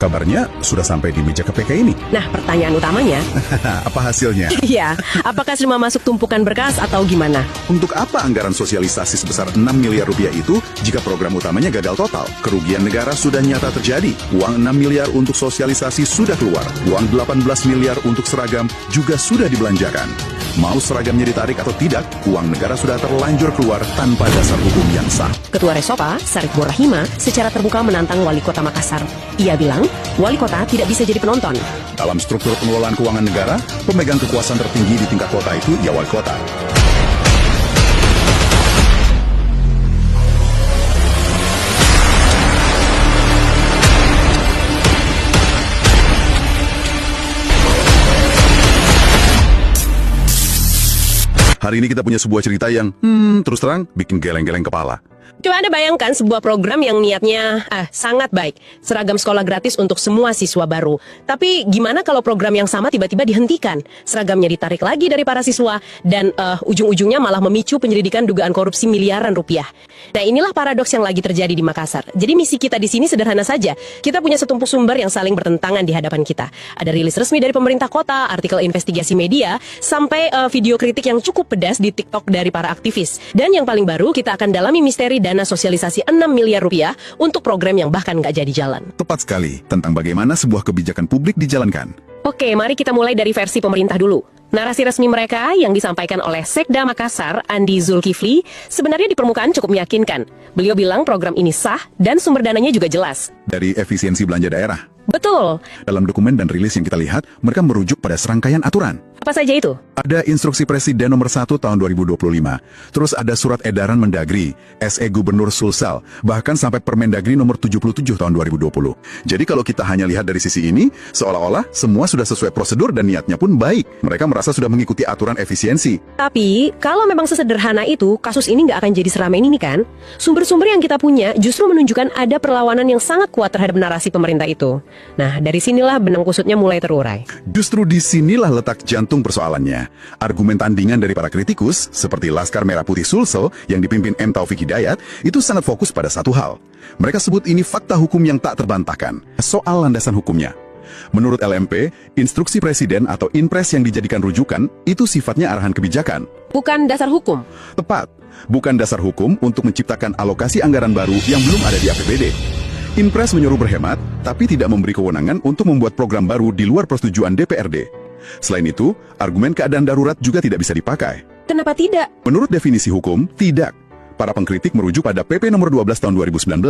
Kabarnya sudah sampai di meja KPK ini. Nah, pertanyaan utamanya, Apa hasilnya? ya, apakah semua masuk tumpukan berkas atau gimana? Untuk apa anggaran sosialisasi sebesar 6 miliar rupiah itu jika program utamanya gagal total? Kerugian negara sudah nyata terjadi. Uang 6 miliar untuk sosialisasi sudah keluar. Uang 18 miliar untuk seragam juga sudah dibelanjakan. Mau seragamnya ditarik atau tidak, uang negara sudah terlanjur keluar tanpa dasar hukum yang sah. Ketua Resopa, Sarip Borahima, secara terbuka menantang Wali Kota Makassar. Ia bilang, Wali Kota tidak bisa jadi penonton. Dalam struktur pengelolaan keuangan negara, pemegang kekuasaan tertinggi di tingkat kota itu ya wali kota. Hari ini kita punya sebuah cerita yang, terus terang, bikin geleng-geleng kepala. Coba Anda bayangkan sebuah program yang niatnya sangat baik. Seragam sekolah gratis untuk semua siswa baru. Tapi gimana kalau program yang sama tiba-tiba dihentikan? Seragamnya ditarik lagi dari para siswa dan ujung-ujungnya malah memicu penyelidikan dugaan korupsi miliaran rupiah. Nah, inilah paradoks yang lagi terjadi di Makassar. Jadi misi kita di sini sederhana saja. Kita punya setumpuk sumber yang saling bertentangan di hadapan kita. Ada rilis resmi dari pemerintah kota, artikel investigasi media, sampai video kritik yang cukup pedas di TikTok dari para aktivis. Dan yang paling baru, kita akan dalami misteri dana sosialisasi 6 miliar rupiah untuk program yang bahkan nggak jadi jalan. Tepat sekali, tentang bagaimana sebuah kebijakan publik dijalankan. Oke, mari kita mulai dari versi pemerintah dulu. Narasi resmi mereka yang disampaikan oleh Sekda Makassar, Andi Zulkifli, sebenarnya di permukaan cukup meyakinkan. Beliau bilang program ini sah dan sumber dananya juga jelas. Dari efisiensi belanja daerah. Betul. Dalam dokumen dan rilis yang kita lihat, mereka merujuk pada serangkaian aturan. Apa saja itu? Ada Instruksi Presiden nomor 1 tahun 2025, terus ada Surat Edaran Mendagri, SE Gubernur Sulsel, bahkan sampai Permendagri nomor 77 tahun 2020. Jadi kalau kita hanya lihat dari sisi ini, seolah-olah semua sudah sesuai prosedur dan niatnya pun baik. Mereka merasa sudah mengikuti aturan efisiensi. Tapi, kalau memang sesederhana itu, kasus ini nggak akan jadi seramai ini kan? Sumber-sumber yang kita punya justru menunjukkan ada perlawanan yang sangat kuat terhadap narasi pemerintah itu. Nah, dari sinilah benang kusutnya mulai terurai. Justru disinilah letak jantung persoalannya. Argumen tandingan dari para kritikus, seperti Laskar Merah Putih Sulsel yang dipimpin M. Taufik Hidayat, itu sangat fokus pada satu hal. Mereka sebut ini fakta hukum yang tak terbantahkan, soal landasan hukumnya. Menurut LMP, instruksi presiden atau inpres yang dijadikan rujukan, itu sifatnya arahan kebijakan. Bukan dasar hukum. Tepat, bukan dasar hukum untuk menciptakan alokasi anggaran baru yang belum ada di APBD. Inpres menyuruh berhemat, tapi tidak memberi kewenangan untuk membuat program baru di luar persetujuan DPRD. Selain itu, argumen keadaan darurat juga tidak bisa dipakai. Kenapa tidak? Menurut definisi hukum, tidak. Para pengkritik merujuk pada PP nomor 12 tahun 2019.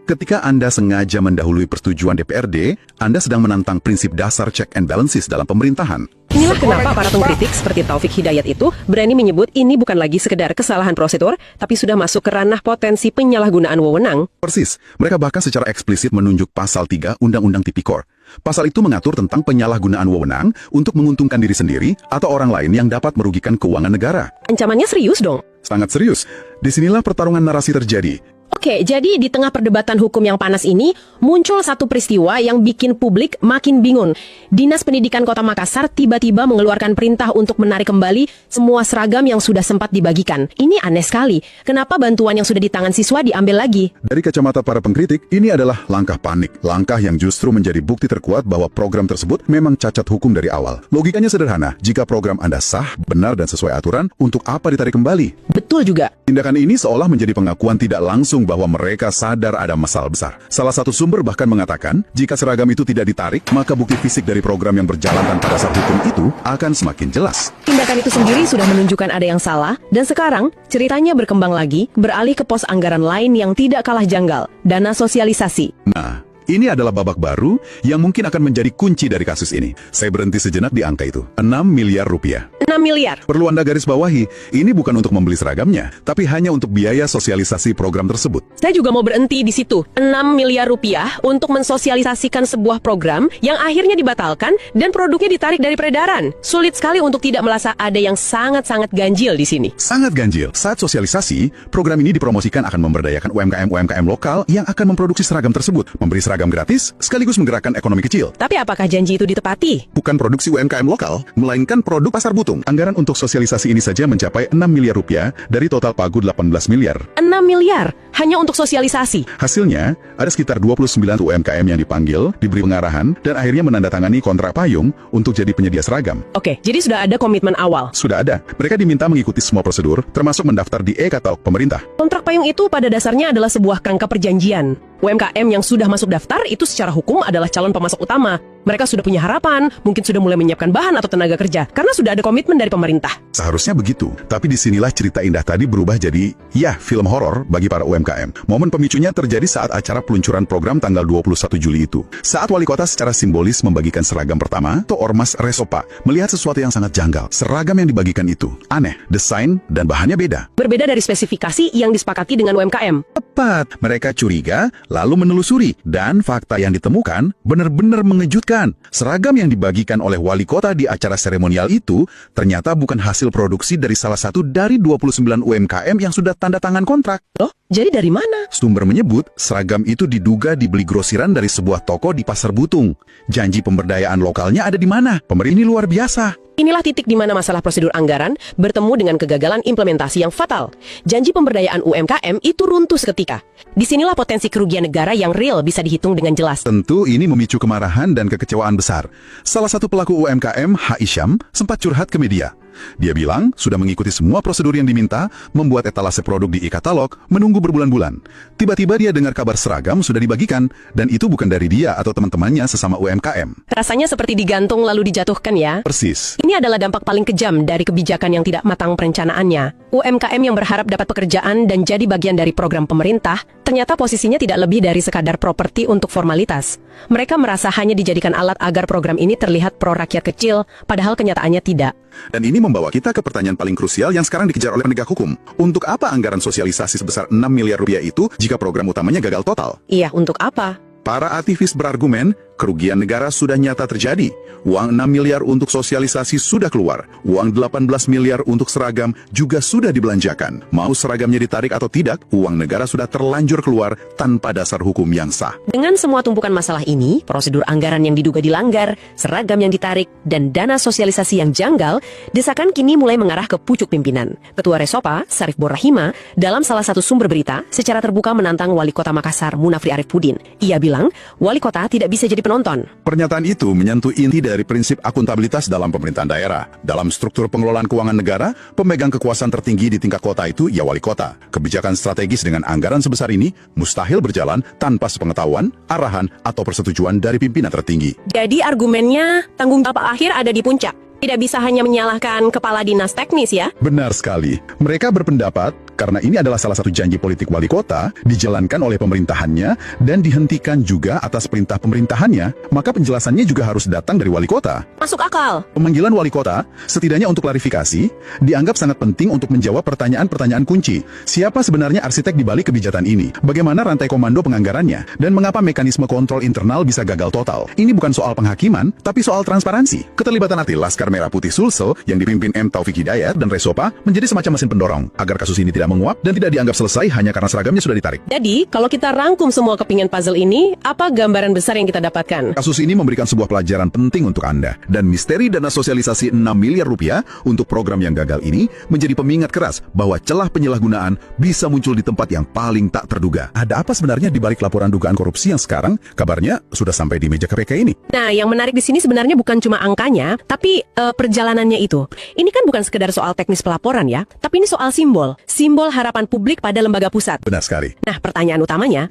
Ketika Anda sengaja mendahului persetujuan DPRD, Anda sedang menantang prinsip dasar check and balances dalam pemerintahan. Inilah kenapa para pengkritik seperti Taufik Hidayat itu berani menyebut ini bukan lagi sekedar kesalahan prosedur, tapi sudah masuk ke ranah potensi penyalahgunaan wewenang. Persis, mereka bahkan secara eksplisit menunjuk pasal 3 Undang-Undang Tipikor. Pasal itu mengatur tentang penyalahgunaan wewenang untuk menguntungkan diri sendiri atau orang lain yang dapat merugikan keuangan negara. Ancamannya serius dong. Sangat serius. Disinilah pertarungan narasi terjadi. Oke, jadi di tengah perdebatan hukum yang panas ini, muncul satu peristiwa yang bikin publik makin bingung. Dinas Pendidikan Kota Makassar tiba-tiba mengeluarkan perintah untuk menarik kembali semua seragam yang sudah sempat dibagikan. Ini aneh sekali. Kenapa bantuan yang sudah di tangan siswa diambil lagi? Dari kacamata para pengkritik, ini adalah langkah panik. Langkah yang justru menjadi bukti terkuat bahwa program tersebut memang cacat hukum dari awal. Logikanya sederhana, jika program Anda sah, benar dan sesuai aturan, untuk apa ditarik kembali? Betul juga. Tindakan ini seolah menjadi pengakuan tidak langsung bahwa mereka sadar ada masalah besar. Salah satu sumber bahkan mengatakan, jika seragam itu tidak ditarik, maka bukti fisik dari program yang berjalan tanpa dasar hukum itu akan semakin jelas. Tindakan itu sendiri sudah menunjukkan ada yang salah, dan sekarang ceritanya berkembang lagi, beralih ke pos anggaran lain yang tidak kalah janggal, dana sosialisasi. Nah, ini adalah babak baru yang mungkin akan menjadi kunci dari kasus ini. Saya berhenti sejenak di angka itu, 6 miliar rupiah. 6 miliar. Perlu Anda garis bawahi, ini bukan untuk membeli seragamnya, tapi hanya untuk biaya sosialisasi program tersebut. Saya juga mau berhenti di situ. 6 miliar rupiah untuk mensosialisasikan sebuah program yang akhirnya dibatalkan dan produknya ditarik dari peredaran. Sulit sekali untuk tidak merasa ada yang sangat-sangat ganjil di sini. Sangat ganjil. Saat sosialisasi, program ini dipromosikan akan memberdayakan UMKM-UMKM lokal yang akan memproduksi seragam tersebut, memberi seragam seragam gratis sekaligus menggerakkan ekonomi kecil. Tapi apakah janji itu ditepati? Bukan produksi UMKM lokal, melainkan produk pasar butung. Anggaran untuk sosialisasi ini saja mencapai 6 miliar rupiah dari total pagu 18 miliar. 6 miliar hanya untuk sosialisasi. Hasilnya, ada sekitar 29 UMKM yang dipanggil, diberi pengarahan, dan akhirnya menandatangani kontrak payung untuk jadi penyedia seragam. Oke, jadi sudah ada komitmen awal. Sudah ada. Mereka diminta mengikuti semua prosedur, termasuk mendaftar di e-katalog pemerintah. Kontrak payung itu pada dasarnya adalah sebuah kerangka perjanjian. UMKM yang sudah masuk daftar itu secara hukum adalah calon pemasok utama. Mereka sudah punya harapan, mungkin sudah mulai menyiapkan bahan atau tenaga kerja, karena sudah ada komitmen dari pemerintah. Seharusnya begitu, tapi disinilah cerita indah tadi berubah jadi, ya, film horor bagi para UMKM. Momen pemicunya terjadi saat acara peluncuran program tanggal 21 Juli itu. Saat wali kota secara simbolis membagikan seragam pertama, Ormas Resopa melihat sesuatu yang sangat janggal. Seragam yang dibagikan itu aneh, desain dan bahannya beda. Berbeda dari spesifikasi yang disepakati dengan UMKM. Tepat, mereka curiga, lalu menelusuri, dan fakta yang ditemukan benar-benar mengejutkan. Seragam yang dibagikan oleh wali kota di acara seremonial itu ternyata bukan hasil produksi dari salah satu dari 29 UMKM yang sudah tanda tangan kontrak. Loh, jadi dari mana? Sumber menyebut seragam itu diduga dibeli grosiran dari sebuah toko di Pasar Butung. Janji pemberdayaan lokalnya ada di mana? Pemerintah ini luar biasa. Inilah titik di mana masalah prosedur anggaran bertemu dengan kegagalan implementasi yang fatal. Janji pemberdayaan UMKM itu runtuh seketika. Disinilah potensi kerugian negara yang real bisa dihitung dengan jelas. Tentu ini memicu kemarahan dan kekecewaan besar. Salah satu pelaku UMKM, H. Isyam, sempat curhat ke media. Dia bilang sudah mengikuti semua prosedur yang diminta, membuat etalase produk di e-katalog, menunggu berbulan-bulan. Tiba-tiba dia dengar kabar seragam sudah dibagikan, dan itu bukan dari dia atau teman-temannya sesama UMKM. Rasanya seperti digantung lalu dijatuhkan ya. Persis. Ini adalah dampak paling kejam dari kebijakan yang tidak matang perencanaannya. UMKM yang berharap dapat pekerjaan dan jadi bagian dari program pemerintah, ternyata posisinya tidak lebih dari sekadar properti untuk formalitas. Mereka merasa hanya dijadikan alat agar program ini terlihat pro rakyat kecil, padahal kenyataannya tidak. Dan ini membawa kita ke pertanyaan paling krusial yang sekarang dikejar oleh penegak hukum. Untuk apa anggaran sosialisasi sebesar 6 miliar rupiah itu jika program utamanya gagal total? Iya, untuk apa? Para aktivis berargumen, kerugian negara sudah nyata terjadi. Uang 6 miliar untuk sosialisasi sudah keluar. Uang 18 miliar untuk seragam juga sudah dibelanjakan. Mau seragamnya ditarik atau tidak, uang negara sudah terlanjur keluar tanpa dasar hukum yang sah. Dengan semua tumpukan masalah ini, prosedur anggaran yang diduga dilanggar, seragam yang ditarik, dan dana sosialisasi yang janggal, desakan kini mulai mengarah ke pucuk pimpinan. Ketua Resopa, Sarif Borrahima, dalam salah satu sumber berita, secara terbuka menantang Wali Kota Makassar, Munafri Arifudin. Ia bilang, wali kota tidak bisa jadi penonton. Pernyataan itu menyentuh inti dari prinsip akuntabilitas dalam pemerintahan daerah. Dalam struktur pengelolaan keuangan negara, pemegang kekuasaan tertinggi di tingkat kota itu ya wali kota. Kebijakan strategis dengan anggaran sebesar ini mustahil berjalan tanpa sepengetahuan, arahan, atau persetujuan dari pimpinan tertinggi. Jadi argumennya tanggung jawab akhir ada di puncak. Tidak bisa hanya menyalahkan kepala dinas teknis ya. Benar sekali. Mereka berpendapat karena ini adalah salah satu janji politik wali kota, dijalankan oleh pemerintahannya, dan dihentikan juga atas perintah pemerintahannya, maka penjelasannya juga harus datang dari wali kota. Masuk akal. Pemanggilan wali kota, setidaknya untuk klarifikasi, dianggap sangat penting untuk menjawab pertanyaan-pertanyaan kunci. Siapa sebenarnya arsitek di balik kebijakan ini? Bagaimana rantai komando penganggarannya? Dan mengapa mekanisme kontrol internal bisa gagal total? Ini bukan soal penghakiman, tapi soal transparansi. Keterlibatan arti Laskar Merah Putih Sulsel yang dipimpin M. Taufik Hidayat dan Resopa menjadi semacam mesin pendorong agar kasus ini tidak menguap dan tidak dianggap selesai hanya karena seragamnya sudah ditarik. Jadi, kalau kita rangkum semua kepingan puzzle ini, apa gambaran besar yang kita dapatkan? Kasus ini memberikan sebuah pelajaran penting untuk Anda, dan misteri dana sosialisasi 6 miliar rupiah untuk program yang gagal ini menjadi pemingat keras bahwa celah penyalahgunaan bisa muncul di tempat yang paling tak terduga. Ada apa sebenarnya di balik laporan dugaan korupsi yang sekarang kabarnya sudah sampai di meja KPK ini? Nah, yang menarik di sini sebenarnya bukan cuma angkanya, tapi perjalanannya itu. Ini kan bukan sekedar soal teknis pelaporan ya, tapi ini soal simbol. Simbol harapan publik pada lembaga pusat. Benar sekali. Nah, pertanyaan utamanya,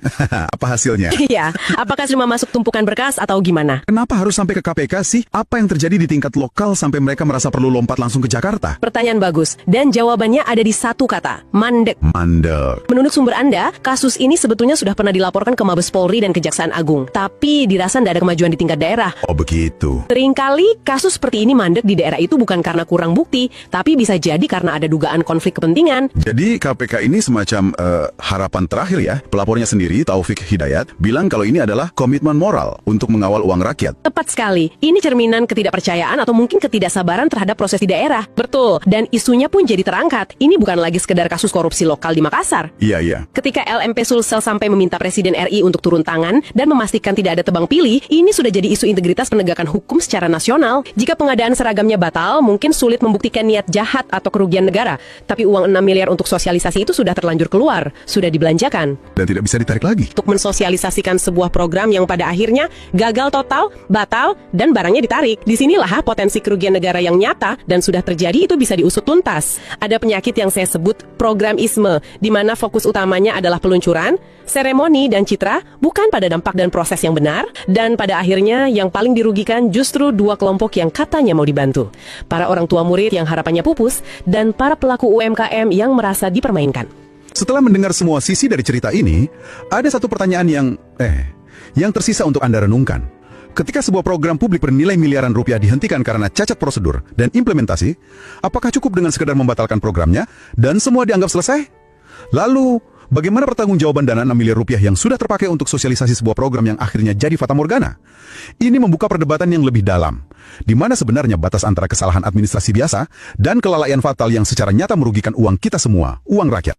Apa hasilnya? iya, apakah cuma masuk tumpukan berkas atau gimana? Kenapa harus sampai ke KPK sih? Apa yang terjadi di tingkat lokal sampai mereka merasa perlu lompat langsung ke Jakarta? Pertanyaan bagus, dan jawabannya ada di satu kata, mandek. Mandek. Menurut sumber Anda, kasus ini sebetulnya sudah pernah dilaporkan ke Mabes Polri dan Kejaksaan Agung, tapi dirasa tidak ada kemajuan di tingkat daerah. Oh begitu. Seringkali kasus seperti ini mandek di daerah itu bukan karena kurang bukti, tapi bisa jadi karena ada dugaan konflik kepentingan. Jadi Jadi KPK ini semacam harapan terakhir ya. Pelapornya sendiri, Taufik Hidayat, bilang kalau ini adalah komitmen moral untuk mengawal uang rakyat. Tepat sekali. Ini cerminan ketidakpercayaan atau mungkin ketidaksabaran terhadap proses di daerah. Betul. Dan isunya pun jadi terangkat. Ini bukan lagi sekedar kasus korupsi lokal di Makassar. Iya. Ketika LMP Sulsel sampai meminta Presiden RI untuk turun tangan dan memastikan tidak ada tebang pilih, ini sudah jadi isu integritas penegakan hukum secara nasional. Jika pengadaan seragamnya batal, mungkin sulit membuktikan niat jahat atau kerugian negara. Tapi uang 6 miliar untuk sosialisasi itu sudah terlanjur keluar, sudah dibelanjakan. Dan tidak bisa ditarik lagi. Untuk mensosialisasikan sebuah program yang pada akhirnya gagal total, batal, dan barangnya ditarik. Disinilah potensi kerugian negara yang nyata dan sudah terjadi itu bisa diusut tuntas. Ada penyakit yang saya sebut programisme, di mana fokus utamanya adalah peluncuran, seremoni, dan citra, bukan pada dampak dan proses yang benar. Dan pada akhirnya yang paling dirugikan justru dua kelompok yang katanya mau dibantu. Para orang tua murid yang harapannya pupus, dan para pelaku UMKM yang merasa dipermainkan. Setelah mendengar semua sisi dari cerita ini, ada satu pertanyaan yang tersisa untuk Anda renungkan. Ketika sebuah program publik bernilai miliaran rupiah dihentikan karena cacat prosedur dan implementasi, apakah cukup dengan sekedar membatalkan programnya dan semua dianggap selesai? Lalu, bagaimana pertanggungjawaban dana 6 miliar rupiah yang sudah terpakai untuk sosialisasi sebuah program yang akhirnya jadi fatamorgana? Ini membuka perdebatan yang lebih dalam, di mana sebenarnya batas antara kesalahan administrasi biasa dan kelalaian fatal yang secara nyata merugikan uang kita semua, uang rakyat.